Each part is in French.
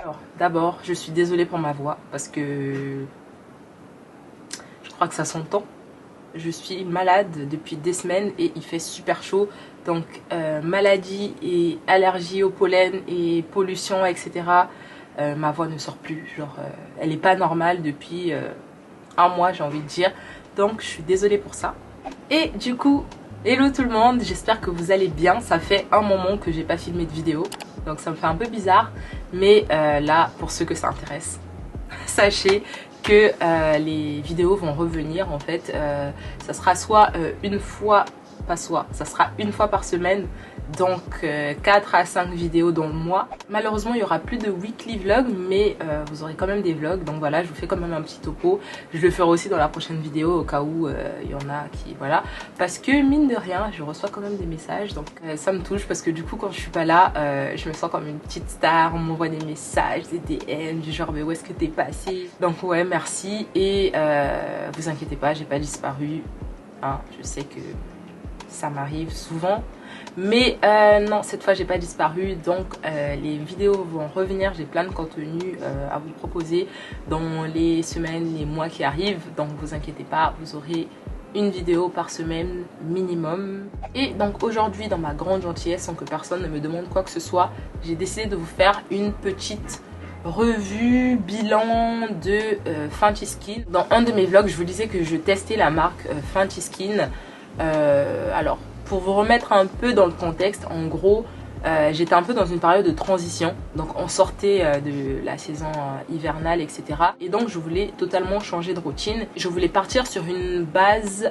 Alors, d'abord, je suis désolée pour ma voix parce que je crois que ça s'entend. Je suis malade depuis des semaines et il fait super chaud. Donc, maladie et allergie au pollen et pollution, etc. Ma voix ne sort plus. Genre, elle n'est pas normale depuis un mois, j'ai envie de dire. Donc, je suis désolée pour ça. Et du coup, hello tout le monde, j'espère que vous allez bien. Ça fait un moment que j'ai pas filmé de vidéo, donc ça me fait un peu bizarre. Mais là, pour ceux que ça intéresse, sachez que les vidéos vont revenir. En fait, ça sera soit une fois, pas soit, ça sera une fois par semaine. Donc 4 à 5 vidéos dans le mois. Malheureusement il y aura plus de weekly vlog, mais vous aurez quand même des vlogs. Donc voilà, je vous fais quand même un petit topo. Je le ferai aussi dans la prochaine vidéo au cas où il y en a qui... Voilà. Parce que mine de rien, je reçois quand même des messages. Donc ça me touche parce que du coup quand je suis pas là, je me sens comme une petite star. On m'envoie des messages, des DM du genre mais où est-ce que t'es passé? Donc ouais, merci. Et vous inquiétez pas, j'ai pas disparu. Hein, je sais que ça m'arrive souvent. Mais non, cette fois j'ai pas disparu, donc les vidéos vont revenir. J'ai plein de contenu à vous proposer dans les semaines, les mois qui arrivent. Donc vous inquiétez pas, vous aurez une vidéo par semaine minimum. Et donc aujourd'hui, dans ma grande gentillesse, sans que personne ne me demande quoi que ce soit, j'ai décidé de vous faire une petite revue, bilan de Fenty Skin. Dans un de mes vlogs, je vous disais que je testais la marque Fenty Skin. Alors, pour vous remettre un peu dans le contexte, en gros, j'étais un peu dans une période de transition. Donc, on sortait de la saison hivernale, etc. Et donc, je voulais totalement changer de routine. Je voulais partir sur une base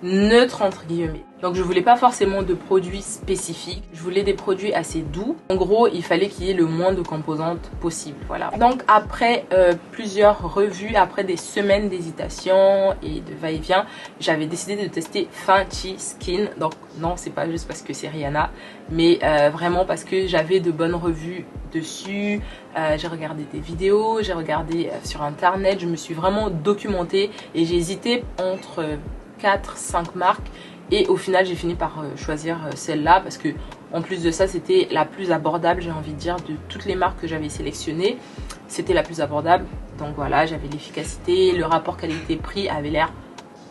neutre, entre guillemets. Donc je voulais pas forcément de produits spécifiques, je voulais des produits assez doux. En gros, il fallait qu'il y ait le moins de composantes possible, voilà. Donc après plusieurs revues, après des semaines d'hésitation et de va-et-vient, j'avais décidé de tester Fenty Skin. Donc non, c'est pas juste parce que c'est Rihanna, mais vraiment parce que j'avais de bonnes revues dessus. J'ai regardé des vidéos, j'ai regardé sur internet, je me suis vraiment documentée et j'ai hésité entre 4-5 marques. Et au final, j'ai fini par choisir celle-là parce que en plus de ça, c'était la plus abordable, j'ai envie de dire, de toutes les marques que j'avais sélectionnées. C'était la plus abordable. Donc voilà, j'avais l'efficacité, le rapport qualité-prix avait l'air,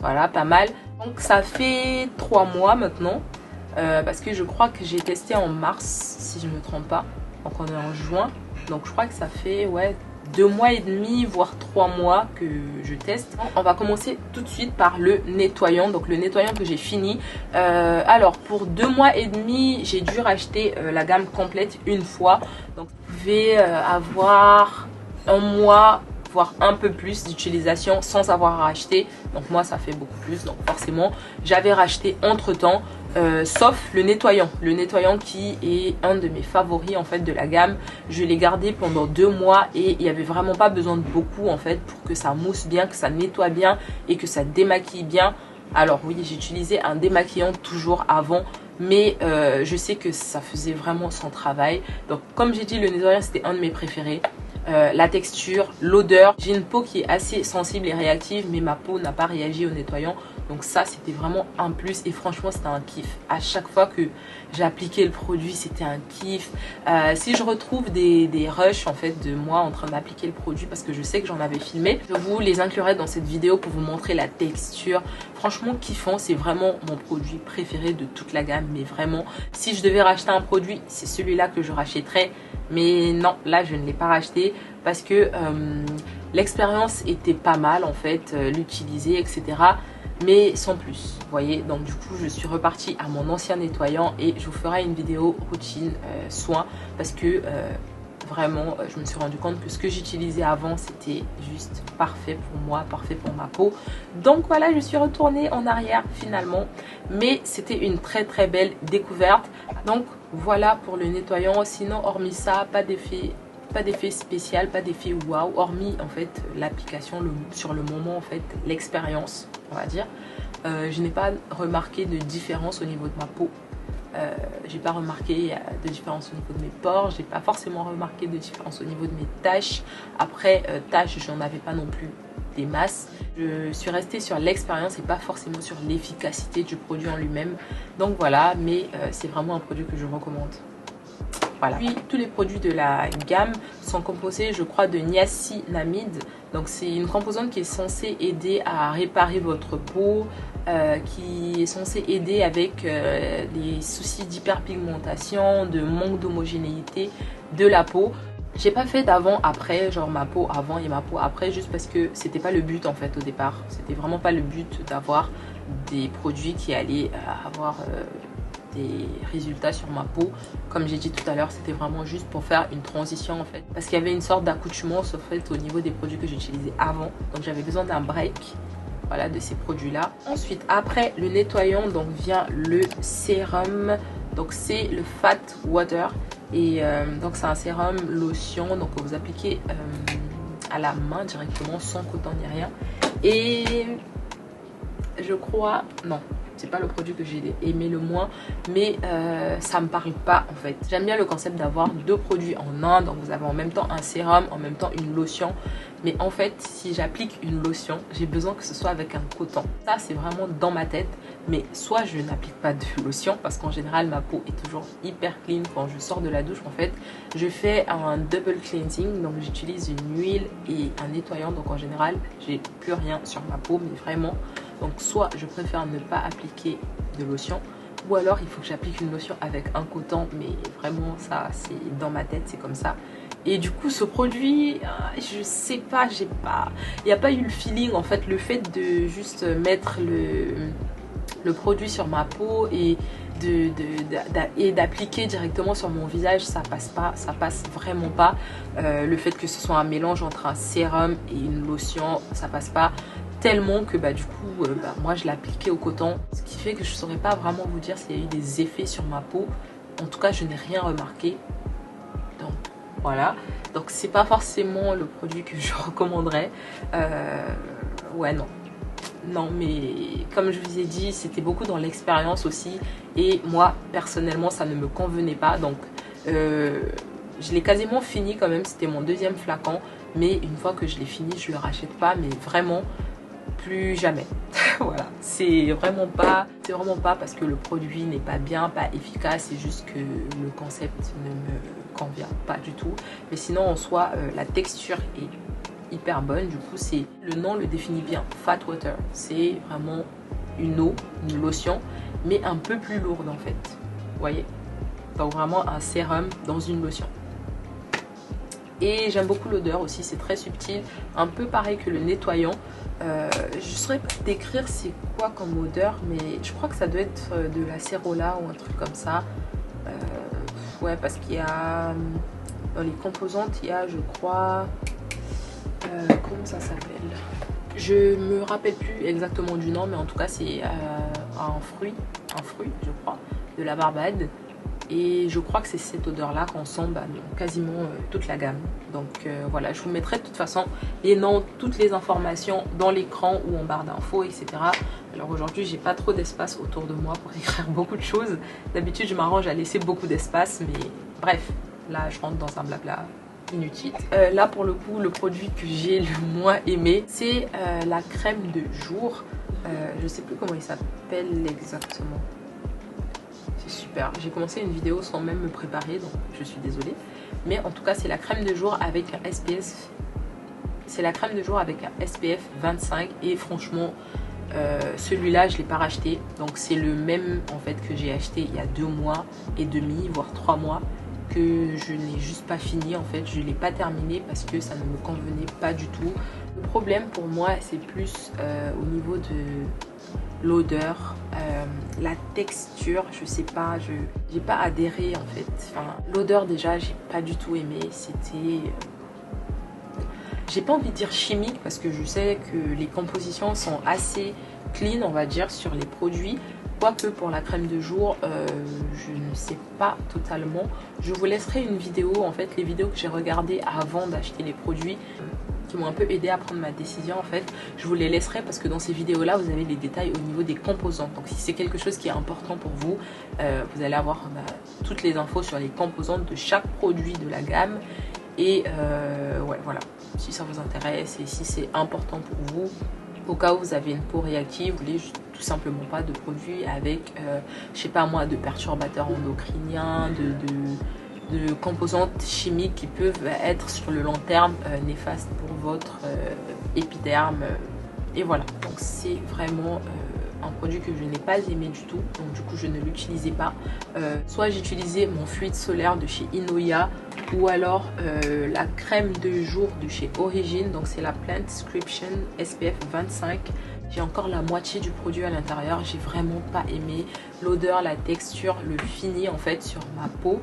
voilà, pas mal. Donc ça fait 3 mois maintenant parce que je crois que j'ai testé en mars, si je ne me trompe pas. Donc on est en juin. Donc je crois que ça fait, ouais, 2 mois et demi, voire 3 mois que je teste. On va commencer tout de suite par le nettoyant. Donc le nettoyant que j'ai fini. Alors pour 2 mois et demi, j'ai dû racheter la gamme complète une fois. Donc vous pouvez avoir un mois, voire un peu plus d'utilisation sans avoir racheté. Donc moi ça fait beaucoup plus. Donc forcément j'avais racheté entre temps. Sauf le nettoyant qui est un de mes favoris en fait de la gamme. Je l'ai gardé pendant 2 mois et il n'y avait vraiment pas besoin de beaucoup en fait pour que ça mousse bien, que ça nettoie bien et que ça démaquille bien. Alors oui, j'ai utilisé un démaquillant toujours avant, mais je sais que ça faisait vraiment son travail. Donc comme j'ai dit, le nettoyant c'était un de mes préférés. La texture, l'odeur. J'ai une peau qui est assez sensible et réactive, mais ma peau n'a pas réagi au nettoyant. Donc ça, c'était vraiment un plus et franchement, c'était un kiff. À chaque fois que j'ai appliqué le produit, c'était un kiff. Si je retrouve des rushs en fait de moi en train d'appliquer le produit, parce que je sais que j'en avais filmé, je vous les inclurai dans cette vidéo pour vous montrer la texture. Franchement, kiffant, c'est vraiment mon produit préféré de toute la gamme. Mais vraiment, si je devais racheter un produit, c'est celui-là que je rachèterais. Mais non, là, je ne l'ai pas racheté parce que l'expérience était pas mal en fait, l'utiliser, etc. Mais sans plus, vous voyez. Donc du coup, je suis repartie à mon ancien nettoyant et je vous ferai une vidéo routine soin parce que vraiment, je me suis rendu compte que ce que j'utilisais avant, c'était juste parfait pour moi, parfait pour ma peau. Donc voilà, je suis retournée en arrière finalement. Mais c'était une très très belle découverte. Donc voilà pour le nettoyant. Sinon, hormis ça, pas d'effet spécial, pas d'effet waouh, hormis en fait l'application sur le moment, en fait l'expérience, on va dire. Je n'ai pas remarqué de différence au niveau de ma peau. J'ai pas remarqué de différence au niveau de mes pores, j'ai pas forcément remarqué de différence au niveau de mes taches. Après taches, j'en avais pas non plus des masses. Je suis restée sur l'expérience et pas forcément sur l'efficacité du produit en lui-même. Donc voilà, mais c'est vraiment un produit que je recommande. Voilà. Puis tous les produits de la gamme sont composés, je crois, de niacinamide. Donc c'est une composante qui est censée aider à réparer votre peau, qui est censée aider avec les soucis d'hyperpigmentation, de manque d'homogénéité de la peau. J'ai pas fait d'avant après, genre ma peau avant et ma peau après, juste parce que c'était pas le but en fait au départ. C'était vraiment pas le but d'avoir des produits qui allaient avoir des résultats sur ma peau. Comme j'ai dit tout à l'heure, c'était vraiment juste pour faire une transition en fait, parce qu'il y avait une sorte d'accoutumance en fait au niveau des produits que j'utilisais avant, donc j'avais besoin d'un break, voilà, de ces produits là. Ensuite, après le nettoyant, donc vient le sérum. Donc c'est le Fat Water et donc c'est un sérum lotion, donc vous appliquez à la main directement sans coton ni rien. Et je crois, non, c'est pas le produit que j'ai aimé le moins, mais ça me parle pas en fait. J'aime bien le concept d'avoir deux produits en un, donc vous avez en même temps un sérum, en même temps une lotion. Mais en fait, si j'applique une lotion, j'ai besoin que ce soit avec un coton. Ça, c'est vraiment dans ma tête. Mais soit je n'applique pas de lotion, parce qu'en général, ma peau est toujours hyper clean quand je sors de la douche. En fait, je fais un double cleansing. Donc, j'utilise une huile et un nettoyant. Donc, en général, j'ai plus rien sur ma peau, mais vraiment. Donc, soit je préfère ne pas appliquer de lotion, ou alors il faut que j'applique une lotion avec un coton. Mais vraiment, ça, c'est dans ma tête, c'est comme ça. Et du coup, ce produit, je sais pas, il n'y a pas eu le feeling en fait. Le fait de juste mettre le produit sur ma peau et d'appliquer directement sur mon visage, ça passe pas, ça passe vraiment pas. Le fait que ce soit un mélange entre un sérum et une lotion, ça passe pas. Tellement que du coup, moi je l'ai appliqué au coton. Ce qui fait que je saurais pas vraiment vous dire s'il y a eu des effets sur ma peau. En tout cas, je n'ai rien remarqué. Donc voilà, donc c'est pas forcément le produit que je recommanderais. Ouais, non, mais comme je vous ai dit, c'était beaucoup dans l'expérience aussi, et moi personnellement ça ne me convenait pas. Donc je l'ai quasiment fini quand même, c'était mon deuxième flacon, mais une fois que je l'ai fini, je le rachète pas, mais vraiment plus jamais. Voilà, c'est vraiment pas parce que le produit n'est pas bien, pas efficace, c'est juste que le concept ne me convient pas du tout. Mais sinon en soi, la texture est hyper bonne. Du coup, c'est, le nom le définit bien, Fat Water. C'est vraiment une eau, une lotion, mais un peu plus lourde en fait. Vous voyez, donc vraiment un sérum dans une lotion. Et j'aime beaucoup l'odeur aussi, c'est très subtil, un peu pareil que le nettoyant. Je saurais pas décrire c'est quoi comme odeur, mais je crois que ça doit être de la cérola ou un truc comme ça. Ouais, parce qu'il y a dans les composantes, il y a, je crois, comment ça s'appelle, je me rappelle plus exactement du nom, mais en tout cas c'est un fruit je crois, de la Barbade. Et je crois que c'est cette odeur là qu'on sent dans quasiment toute la gamme. Donc voilà, je vous mettrai de toute façon les noms, toutes les informations dans l'écran ou en barre d'infos, etc. Alors aujourd'hui j'ai pas trop d'espace autour de moi pour écrire beaucoup de choses. D'habitude je m'arrange à laisser beaucoup d'espace, mais bref, là je rentre dans un blabla inutile. Là pour le coup, le produit que j'ai le moins aimé, c'est la crème de jour. Je sais plus comment il s'appelle exactement. Super, j'ai commencé une vidéo sans même me préparer, donc je suis désolée, mais en tout cas c'est la crème de jour avec un SPF, c'est la crème de jour avec un SPF 25, et franchement celui-là je l'ai pas racheté, donc c'est le même en fait que j'ai acheté il y a 2 mois et demi, voire 3 mois, que je n'ai juste pas fini en fait, je l'ai pas terminé parce que ça ne me convenait pas du tout. Le problème pour moi c'est plus au niveau de l'odeur, la texture, je sais pas, j'ai pas adhéré en fait. Enfin, l'odeur déjà j'ai pas du tout aimé, c'était j'ai pas envie de dire chimique parce que je sais que les compositions sont assez clean on va dire sur les produits, quoique pour la crème de jour je ne sais pas totalement. Je vous laisserai une vidéo, en fait les vidéos que j'ai regardées avant d'acheter les produits qui m'ont un peu aidé à prendre ma décision en fait, je vous les laisserai parce que dans ces vidéos là vous avez les détails au niveau des composants. Donc si c'est quelque chose qui est important pour vous, vous allez avoir toutes les infos sur les composantes de chaque produit de la gamme. Et ouais voilà, si ça vous intéresse et si c'est important pour vous, au cas où vous avez une peau réactive, vous voulez tout simplement pas de produits avec je sais pas moi, de perturbateurs endocriniens, de composantes chimiques qui peuvent être sur le long terme néfastes pour votre épiderme. Et voilà, donc c'est vraiment un produit que je n'ai pas aimé du tout, donc du coup je ne l'utilisais pas. Soit j'utilisais mon fluide solaire de chez Inoya, ou alors la crème de jour de chez Origin, donc c'est la Plantscription SPF 25. J'ai encore la moitié du produit à l'intérieur, j'ai vraiment pas aimé l'odeur, la texture, le fini en fait sur ma peau.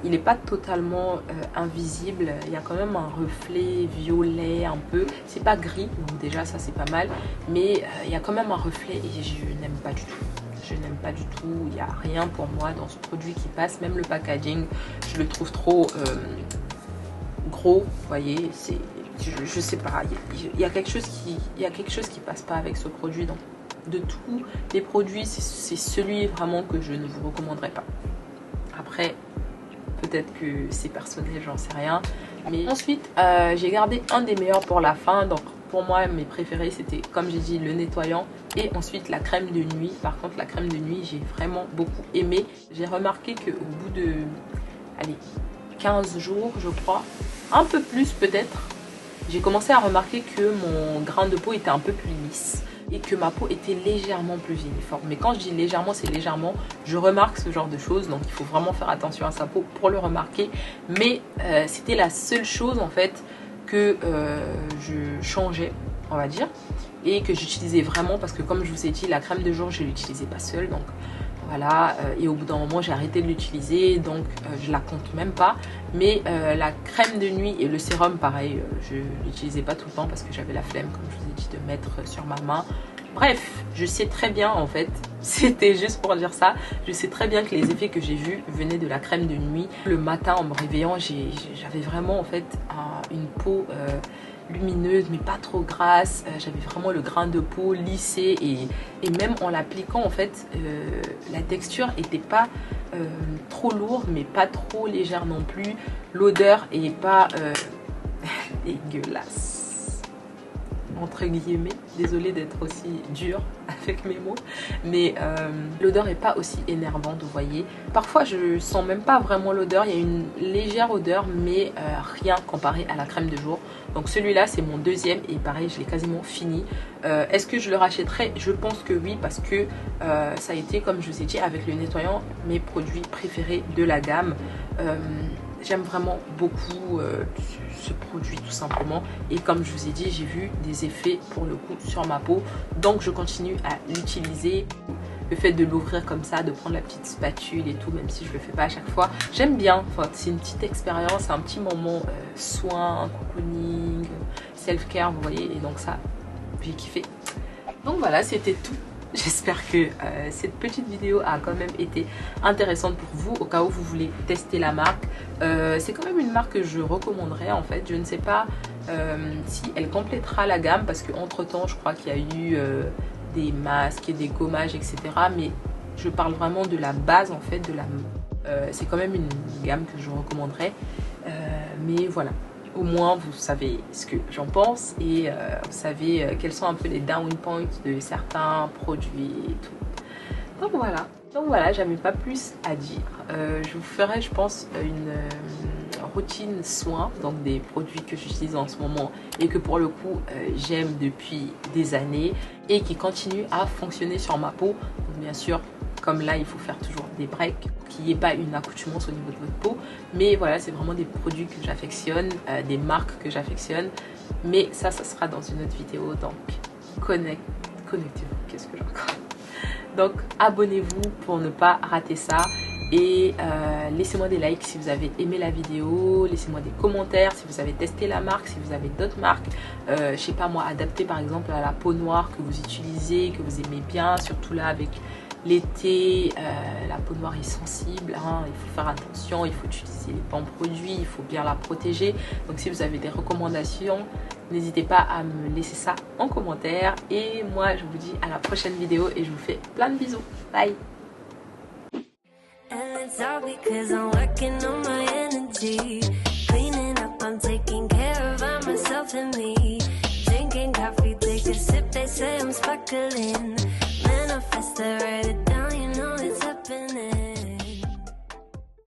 Il n'est pas totalement invisible, il y a quand même un reflet violet un peu, c'est pas gris, donc déjà ça c'est pas mal, mais il y a quand même un reflet et je n'aime pas du tout. Je n'aime pas du tout, il n'y a rien pour moi dans ce produit qui passe, même le packaging, je le trouve trop gros, vous voyez, c'est... Je sais pas, il y a quelque chose qui passe pas avec ce produit. Donc de tous les produits, c'est celui vraiment que je ne vous recommanderais pas. Après, peut-être que c'est personnel, j'en sais rien. Mais ensuite, j'ai gardé un des meilleurs pour la fin. Donc pour moi, mes préférés, c'était, comme j'ai dit, le nettoyant et ensuite la crème de nuit. Par contre, la crème de nuit, j'ai vraiment beaucoup aimé. J'ai remarqué qu'au bout de, allez, 15 jours, je crois, un peu plus peut-être, j'ai commencé à remarquer que mon grain de peau était un peu plus lisse et que ma peau était légèrement plus uniforme. Mais quand je dis légèrement, c'est légèrement. Je remarque ce genre de choses, donc il faut vraiment faire attention à sa peau pour le remarquer. Mais c'était la seule chose en fait que je changeais, on va dire, et que j'utilisais vraiment parce que comme je vous ai dit, la crème de jour, je ne l'utilisais pas seule. Donc voilà, et au bout d'un moment j'ai arrêté de l'utiliser, donc je la compte même pas. Mais la crème de nuit et le sérum pareil, je l'utilisais pas tout le temps parce que j'avais la flemme, comme je vous ai dit, de mettre sur ma main. Bref, je sais très bien en fait, c'était juste pour dire ça, je sais très bien que les effets que j'ai vus venaient de la crème de nuit. Le matin en me réveillant, j'avais vraiment en fait une peau lumineuse mais pas trop grasse, j'avais vraiment le grain de peau lissé et même en l'appliquant en fait la texture était pas trop lourde mais pas trop légère non plus, l'odeur est pas dégueulasse entre guillemets, désolée d'être aussi dure avec mes mots, mais l'odeur est pas aussi énervante, vous voyez. Parfois je sens même pas vraiment l'odeur, il y a une légère odeur mais rien comparé à la crème de jour. Donc celui-là c'est mon deuxième et pareil je l'ai quasiment fini. Est-ce que je le rachèterai? Je pense que oui, parce que ça a été, comme je vous ai dit, avec le nettoyant, mes produits préférés de la gamme. J'aime vraiment beaucoup ce produit tout simplement, et comme je vous ai dit, j'ai vu des effets pour le coup sur ma peau, donc je continue à l'utiliser. Le fait de l'ouvrir comme ça, de prendre la petite spatule et tout, même si je le fais pas à chaque fois, j'aime bien. Enfin, c'est une petite expérience, un petit moment soin, cocooning, self-care, vous voyez, et donc ça, j'ai kiffé. Donc voilà, c'était tout. J'espère que cette petite vidéo a quand même été intéressante pour vous au cas où vous voulez tester la marque. C'est quand même une marque que je recommanderais en fait. Je ne sais pas si elle complétera la gamme parce qu'entre temps je crois qu'il y a eu des masques et des gommages etc. Mais je parle vraiment de la base en fait. C'est quand même une gamme que je recommanderais. Mais voilà. Au moins vous savez ce que j'en pense et vous savez quels sont un peu les down points de certains produits et tout. Donc voilà, j'avais pas plus à dire. Je vous ferai je pense une routine soin, donc des produits que j'utilise en ce moment et que pour le coup j'aime depuis des années et qui continuent à fonctionner sur ma peau. Donc bien sûr, comme là il faut faire toujours des breaks, qu'il n'y ait pas une accoutumance au niveau de votre peau, mais voilà, c'est vraiment des produits que j'affectionne, des marques que j'affectionne, mais ça sera dans une autre vidéo, donc connectez-vous, qu'est-ce que j'ai encore. Donc abonnez-vous pour ne pas rater ça et laissez-moi des likes si vous avez aimé la vidéo, laissez-moi des commentaires si vous avez testé la marque, si vous avez d'autres marques, je sais pas moi, adaptées par exemple à la peau noire que vous utilisez, que vous aimez bien, surtout là avec l'été, la peau noire est sensible, hein, il faut faire attention, il faut utiliser les bons produits, il faut bien la protéger. Donc si vous avez des recommandations, n'hésitez pas à me laisser ça en commentaire. Et moi je vous dis à la prochaine vidéo et je vous fais plein de bisous. Bye. Manifest the right